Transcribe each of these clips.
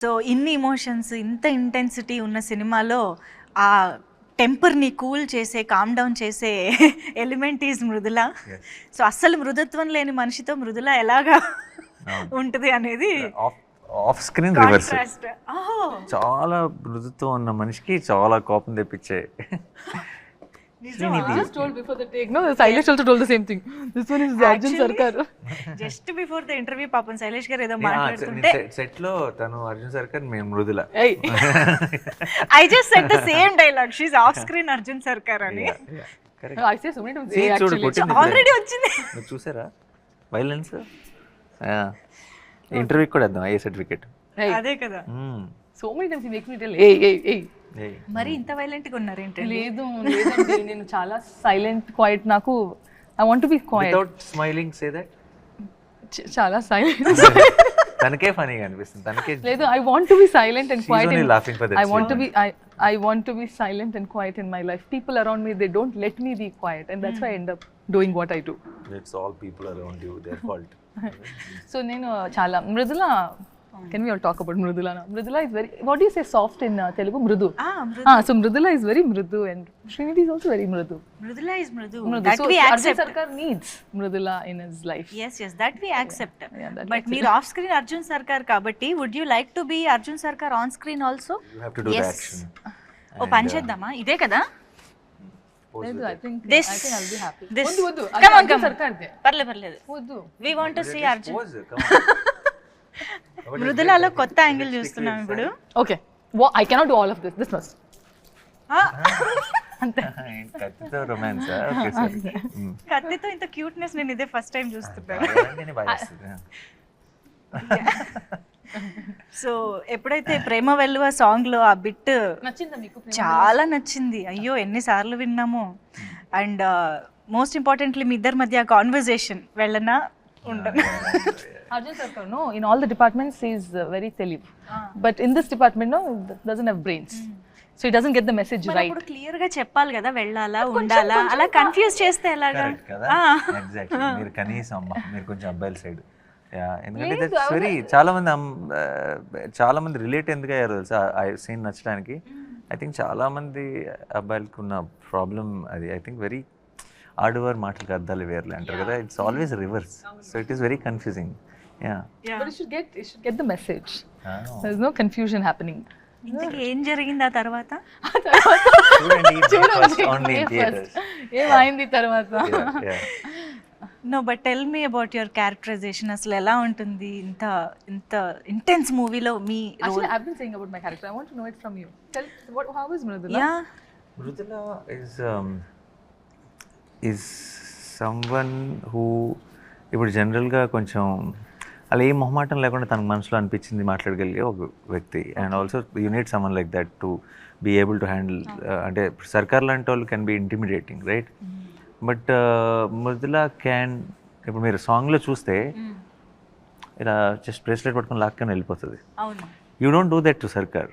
So ఇన్ని emotions, ఇంత intensity ఉన్న సినిమాలో ఆ టెంపర్‌ని కూల్ చేసే, కామ్ డౌన్ చేసే element is Mrudula. Yes. So అస్సలు మృదుత్వం లేని మనిషితో మృదుల ఎలాగా అవును. ఉంటది అనేది ఆఫ్ స్క్రీన్ రివర్స్. కాంట్రాస్ట్. ఓహో! చాలా మృదుత్వం ఉన్న మనిషికి చాలా కోపం తెప్పించే నిజమా? Srinidhi. Just told before the take, no? Silesh also told the same thing. This one is Arjun Sarkar. Just before the interview పాపం శైలేష్ గారు ఏదో మాట్లాడుతుంటే సెట్ లో తను అర్జున్ సర్కర్, మేము Mrudula. Hey. I just said the same dialogue, she's off screen Arjun Sarkar అని. Correct. I say so many times. See, Hey, చూడు, actually. కొట్టింది. ఆల్రెడీ వచ్చింది. మీరు చూసారా వైలెన్స్? ఇంటర్వ్యూ కూడా వేద్దాం ఏ సర్టిఫికేట్. Hey. అదే కదా. So many times he makes me tell, hey, hey, hey. మరి ఇంత వైలెంట్ గా ఉన్నారు ఏంటండి? లేదండి నేను చాలా సైలెంట్ క్వైట్. నాకు I want to be quiet. Without smiling say that. చాలా సైలెంట్. తనకే ఫనీగా అనిపిస్తుంది. తనకే లేదు, I want to be silent and She's quiet. only laughing for that I want to scene. be I want to be silent and quiet in my life. People around me, they don't let me be quiet, and that's why I end up doing what I do. It's all people around you, their fault. So నేను చాలా Mrudula. Can we all talk about Mridula now? Mridula is very, what do you say soft in Telugu? Mridu. So Mridula is very mridu and Srinidhi is also very mridu. Mridula is Mridu. Mridu. That So we Arjun accept. Sarkar needs Mridula in his life. yes that we accept. Yeah, that but మీరు off screen Arjun Sarkar కాబట్టి would you like to be Arjun Sarkar on screen also? You have to do the Yes. action. ఓ పని చేద్దామా? ఇదే కదా. లేదు, I think This. I'll be happy. This. వద్దు Come on, Arjun come on. Sarkar దే. పర్లేదు. వద్దు. We want to see Arjun. Pose, come on. మృదులలో కొత్త యాంగిల్ చూస్తున్నాం ఇప్పుడు. Okay. I cannot do all of this. This must. అంతే. కత్తితో రొమాన్స్. ఓకే సరే. కత్తితో ఇంత క్యూట్నెస్ నేను ఇదే ఫస్ట్ టైం చూస్తున్నాను. సో ఎప్పుడైతే ప్రేమ వెల్లువ సాంగ్ లో ఆ బిట్ నచ్చిందా మీకు? చాలా నచ్చింది. అయ్యో ఎన్నిసార్లు విన్నాము. అండ్ మోస్ట్ ఇంపార్టెంట్లీ మీ ఇద్దరి మధ్య కాన్వర్జేషన్ వెళ్ళనా ఉండనా? Arjun Sarkar, no, in all the departments he is very telib. But in this department, no, doesn't have brains. So he doesn't get the message right. ఇప్పుడు క్లియర్ గా చెప్పాలి కదా, వెళ్ళాలా ఉండాలా, అలా కన్ఫ్యూజ్ చేస్తే ఎలాగా? కరెక్ట్ కదా. ఎగ్జాక్ట్లీ. మీరు కనీసం అమ్మ మీరు కొంచెం అబ్బాయిల సైడ్. ఎందుకంటే దట్స్ వెరీ చాలా మంది రిలేట్ ఎందుకు అయ్యారు తెలుసా ఆ సీన్ నచ్చడానికి. ఐ థింక్ చాలా మంది అబ్బాయిలకు ఉన్న ప్రాబ్లం అది. ఐ థింక్ వెరీ ఆడవారు మాటలకు అర్థాలు వేర్లే అంటారు కదా. It's always reverse. So it is very confusing. But you should get the message. There's no confusion happening. ఇంతకీ ఏం జరిగింది ఆ తర్వాత? ఏమైంది తర్వాత? No but tell me about your characterization. అసలు ఎలా ఉంటుంది ఇంత ఇంత ఇంటెన్స్ మూవీలో మీ Actually, I've been saying about my character. I want to know it from you. How is Mridula? Yeah Mridula is someone who ఇప్పుడు జనరల్గా కొంచెం అలా ఏ మొహమాటం లేకుండా తనకు మనసులో అనిపించింది మాట్లాడగలిగే ఒక వ్యక్తి. And also you need someone like that to be able to handle. అంటే సర్కార్ లాంటి వాళ్ళు can be intimidating right. But Mrudula can, ఇప్పుడు మీరు సాంగ్లో చూస్తే ఇలా జస్ట్ బ్రేస్లెట్ పట్టుకొని లాక్కొని వెళ్ళిపోతుంది. అవును. You don't do that to Sarkar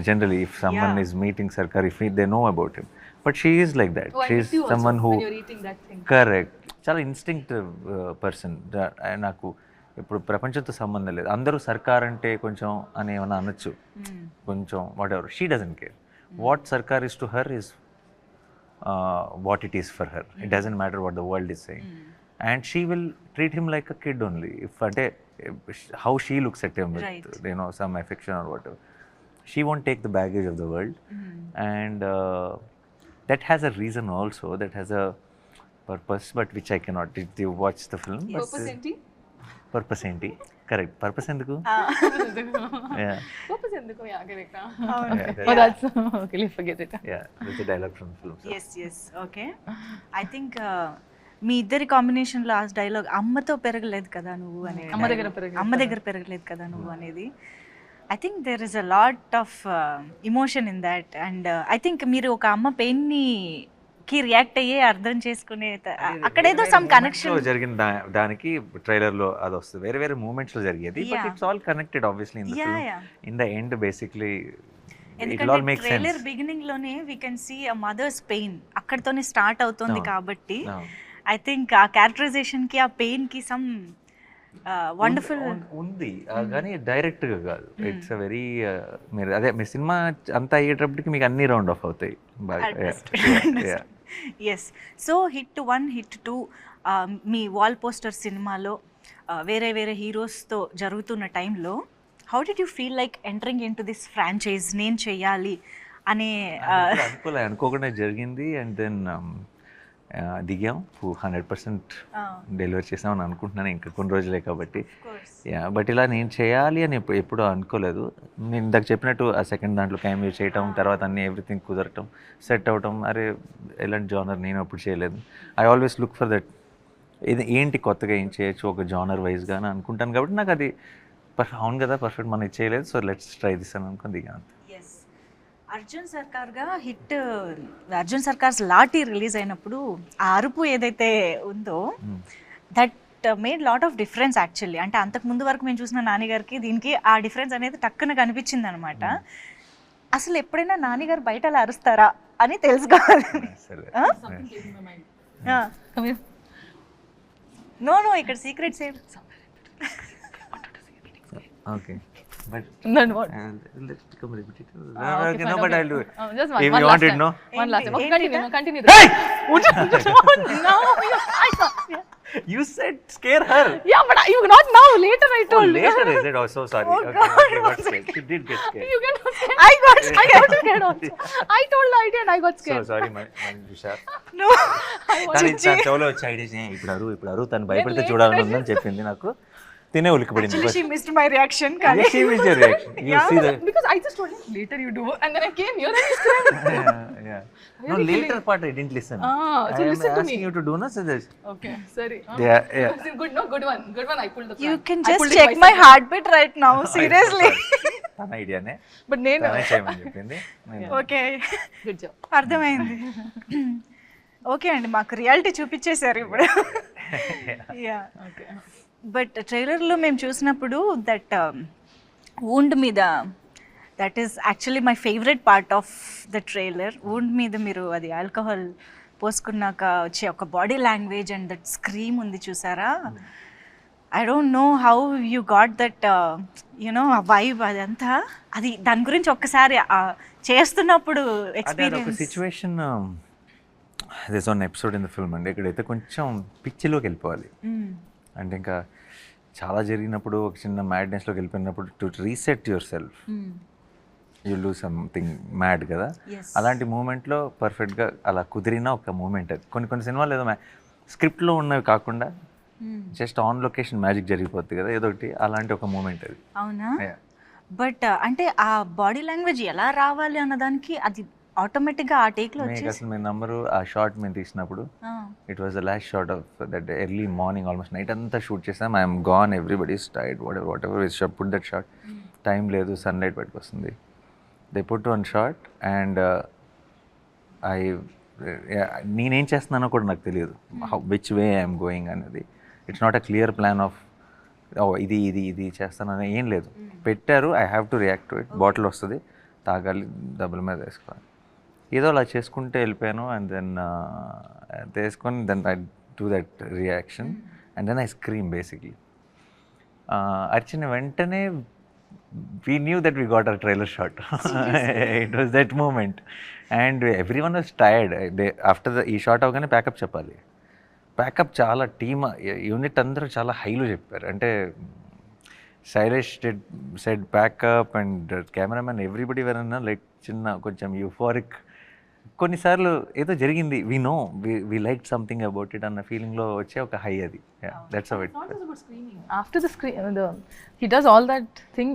generally. If someone is meeting Sarkar, if they know about him, but she is like that. She is someone who correct, చాలా ఇన్స్టింక్టివ్ పర్సన్. నాకు ఇప్పుడు ప్రపంచంతో సంబంధం లేదు, అందరూ సర్కార్ అంటే కొంచెం అని ఏమైనా అనొచ్చు, కొంచెం whatever. She doesn't care. What Sarkar is to her is what it is for her. It doesn't matter what the world is saying. And she will treat him like a kid only. If అంటే how she looks at him with some affection or whatever. She won't take the baggage of the world. And that has a reason also, that has a purpose, but which I cannot. Did you watch the film? Purpose enti? Purpose enti? Correct. Purpose enduku? Yeah. Purpose enduku? Yeah, correct. Yeah, Oh, that's okay. Let's forget it. Yeah, that's a dialogue from the film. So. Yes okay. I think మీ ఇద్దరి కాంబినేషన్లో ఆ dialogue అమ్మతో పెరగలేదు కదా నువ్వు అనేది, అమ్మ దగ్గర పెరగలేదు కదా నువ్వు అనేది. I think there is a lot of emotion in that. And I think మీరు ఒక అమ్మ పెయిన్కి రియాక్ట్ అయ్యే అర్థం చేసుకునే అక్కడేదో సమ్ కనెక్షన్ జరిగిన దానికి ట్రైలర్ లో అది వస్తుంది. వేరే వేరే మూమెంట్స్ లో జరిగేది, but it's all connected obviously in the film. In the end basically it all make sense. Trailer beginning లోనే we can see a mother's pain అక్కడతోనే స్టార్ట్ అవుతుంది కాబట్టి ఐ థింక్ ఆ క్యారెక్టరైజేషన్ కి ఆ పెయిన్ కి సమ్ వండర్ఫుల్. ఉంది కానీ డైరెక్ట్గా కాదు. ఇట్స్ అ వెరీ మీరు మీ సినిమా అంతా అయ్యేటప్పటికి మీకు అన్ని రౌండ్ ఆఫ్ అవుతాయి బాగా. ఎస్. సో హిట్ 1 హిట్ 2 మీ వాల్ పోస్టర్ సినిమాలో వేరే వేరే హీరోస్తో జరుగుతున్న టైంలో how did you feel like entering in to this franchise, నేను చెయ్యాలి అనే అనుకోకుండా జరిగింది. అండ్ దెన్ దిగాం, 100% డెలివరీ చేసామని అనుకుంటున్నాను, ఇంకా కొన్ని రోజులే కాబట్టి. బట్ ఇలా నేను చేయాలి అని ఎప్పుడూ అనుకోలేదు. నేను ఇందాక చెప్పినట్టు ఆ సెకండ్ దాంట్లో క్యామియో చేయటం, తర్వాత అన్ని ఎవ్రీథింగ్ కుదరటం, సెట్ అవటం, అరే ఎలాంటి జానర్ నేను అప్పుడు చేయలేదు. I always look for that, ఇది ఏంటి కొత్తగా ఏం చేయొచ్చు ఒక జానర్ వైజ్గా అని అనుకుంటాను. కాబట్టి నాకు అది అవును కదా పర్ఫెక్ట్ మనం ఇది చేయలేదు, సో లెట్స్ ట్రై దిస్ అని అనుకుని దిగాను. అర్జున్ సర్కార్గా హిట్ అర్జున్ సర్కార్స్ లాఠీ రిలీజ్ అయినప్పుడు ఆ అరుపు ఏదైతే ఉందో that made lot of difference actually. అంటే అంతకు ముందు వరకు మేము చూసిన నానిగారికి దీనికి ఆ డిఫరెన్స్ అనేది టక్కున కనిపించింది అనమాట. అసలు ఎప్పుడైనా నానిగారు బయట అలా అరుస్తారా అని తెలుసుకోవాలి. నో ఇక్కడ సీక్రెట్స్ ఏం. Okay. But then what? let's become repetitive. Okay, No, but I'll do it. Just If one you last want it, time. no? One last time. Okay, continue. Hey! No, I thought. You said scare her. Yeah, but you not now. Later I Oh, told. later is it? Oh, so sorry. Oh, Okay, God. I got scared. She did get scared. You get scared. I got scared also. I told the idea and I got So scared. sorry, Manjusha. No. తను చెవులో వచ్చి idea ఇప్పుడు అరు తను భయపడితే చూడాలని ఉందని చెప్పింది నాకు. తినే ఉలికిపడింది. Actually, she missed my reaction. Yes, she missed your reaction. You see that? Because I just told him later you do, and then I came here and you scared. Yeah. No, later part I didn't listen. So I am listen to asking me. you to do no, so this. Okay, sorry. Yeah. Good one. I pulled the plan. You can I just pulled it check myself. my heartbeat right now. Seriously. తన ఐడియానే. But నేను. తనే చేయమని చెప్పింది. Okay, Good job. అర్థమైంది. Okay అండి, మాకు reality చూపించేశారు ఇప్పుడు. Yeah. Okay. But ట్రైలర్లో మేము చూసినప్పుడు దట్ వూండ్ మీద, that is actually my favourite part of the trailer. Wound మీద మీరు అది ఆల్కహాల్ పోసుకున్నాక వచ్చే ఒక body language and that scream ఉంది చూసారా. I don't know how you got that you know ఆ వైబ్ అదంతా. అది దాని గురించి ఒక్కసారి చేస్తున్నప్పుడు ఒక experience. Situation, this one episode in the film అండి, ఇక్కడైతే కొంచెం పిచ్చిలోకి వెళ్ళిపోవాలి. అంటే ఇంకా చాలా జరిగినప్పుడు ఒక చిన్న మ్యాడ్నెస్లోకి వెళ్ళిపోయినప్పుడు to reset your self you do something mad కదా. అలాంటి మూమెంట్లో పర్ఫెక్ట్గా అలా కుదిరిన ఒక మూమెంట్ అది. కొన్ని సినిమాలు ఏదో స్క్రిప్ట్లో ఉన్నవి కాకుండా జస్ట్ ఆన్ లొకేషన్ మ్యాజిక్ జరిగిపోద్ది కదా ఏదో ఒకటి, అలాంటి ఒక మూమెంట్ అది. అవునా? బట్ అంటే ఆ బాడీ లాంగ్వేజ్ ఎలా రావాలి అన్నదానికి అది ఆటోమేటిక్గా ఆ టేక్లో మీకు అసలు మీ నంబరు ఆ షార్ట్ మేము తీసినప్పుడు it was the last shot of that early morning, almost night అంతా షూట్ చేసాం. I'm gone, everybody's tired, whatever was put that shot. Time లేదు, సన్లైట్ బయటకు వస్తుంది. They put one shot and నేనేం చేస్తున్నానో కూడా నాకు తెలియదు, విచ్ వే ఐఎమ్ గోయింగ్ అనేది. It's not a clear plan of ఇది చేస్తానని ఏం లేదు. పెట్టారు, I have to react to it. Bottle వస్తుంది, తాగాలి, డబ్బుల మీద వేసుకోవాలి, ఏదో అలా చేసుకుంటే వెళ్ళిపోయాను. అండ్ దెన్ వేసుకొని then I do that reaction and then I scream basically. అర్చిన వెంటనే we knew that we got our trailer shot. It was that moment and everyone was tired. After the ఈ షాట్ అవగానే pack up చెప్పాలి. Pack up చాలా team unit అందరూ చాలా హైలో చెప్పారు. అంటే Shailesh said pack up and cameraman everybody వరన్నా లైక్ చిన్న కొంచెం యూఫోరిక్. కొన్నిసార్లు ఏదో జరిగింది, we know we like something about it అన్న ఫీలింగ్లో వచ్చే ఒక హై అది. That's how it. Not just about screaming. After the scream, he does all that thing,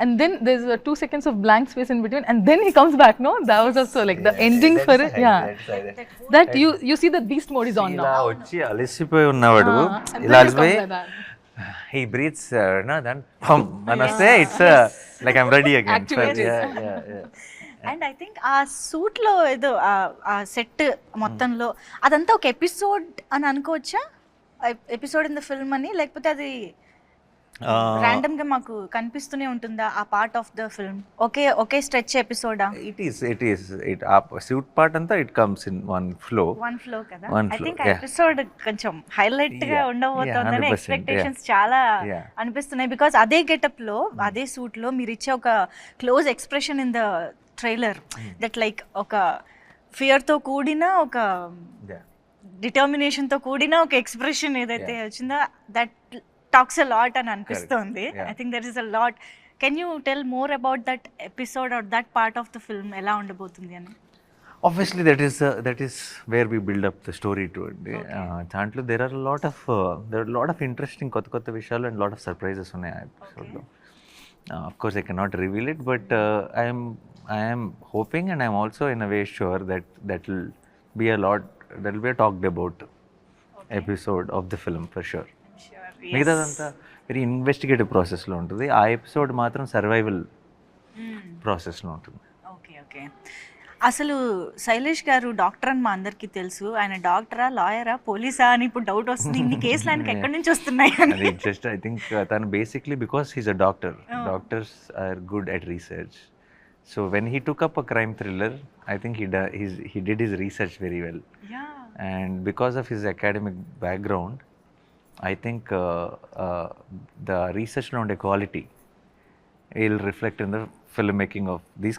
and then there's 2 seconds of blank space in between, and then he comes back. No, that was also like the ending for it. Yeah, that you see the beast mode is on now. ఇలా వచ్చి అలసిపోయి ఉన్నవాడు, And ఇలా then he అలసిపోయి comes like that. he breathes then and say it's like I'm ready again. Yeah. And I think ఆ సూట్లో ఏదో ఆ set మొత్తంలో అదంతా ఒక ఎపిసోడ్ అని అనుకోవచ్చా? ఎపిసోడ్ ఇన్ ద ఫిల్మ్ అని, లేకపోతే అది ర్యాండమ్ గా మాకు కనిపిస్తూనే ఉంటుందా ఆ పార్ట్ ఆఫ్ ద ఫిల్మ్? ఒకే స్ట్రెచ్ ఎపిసోడా? It is. Suit part anta it comes in one flow. One flow కదా. One ఐ flow, థింక్ ఆ yeah. ఎపిసోడ్ కొంచెం హైలైట్ గా Yeah, ఉండబోతోందని 100%, ఎక్స్పెక్టేషన్స్ చాలా Yeah. అనిపిస్తున్నాయి. బికాస్ అదే గెటప్ లో అదే సూట్ లో మీరు ఇచ్చే ఒక close expression in the trailer that like ఒక ఫియర్ తో కూడిన ఒక Yeah. డిటర్మినేషన్ తో కూడిన ఒక ఎక్స్ప్రెషన్ ఏదైతే వచ్చిందో దట్ టాక్స్ అ లాట్ అని అనిపిస్తోంది. Yeah. I think there is a lot. Can you tell more about that episode or that part of the film ఎలా ఉండబోతుంది అని? Obviously, that is where we build up the story to it. దాంట్లో there are a lot of interesting కొత్త విషయాలు and lot of surprises ఉన్నాయి ఆ ఎపిసోడ్లో. Of course, I cannot reveal it, but I am hoping and I am also in a way sure that will be a talked about episode of the film for sure. మిగతాదంతా very investigative ప్రాసెస్లో ఉంటుంది. ఆ episode మాత్రం survival ప్రాసెస్లో ఉంటుంది. Okay. అసలు శైలేష్ గారు doctor అని మా అందరికీ తెలుసు. ఆయన డాక్టరా, లాయరా, పోలీసా అని ఇప్పుడు డౌట్ వస్తుంది. ఇన్ని కేసులు ఆయనకి ఎక్కడి నుంచి వస్తున్నాయి అని. అది జస్ట్ ఐ థింక్ తను basically because he's a doctor. Doctors are good at research. So when he took up a crime thriller, I think he did his research very well. And because of his academic background, I think the research around quality will reflect in the filmmaking of these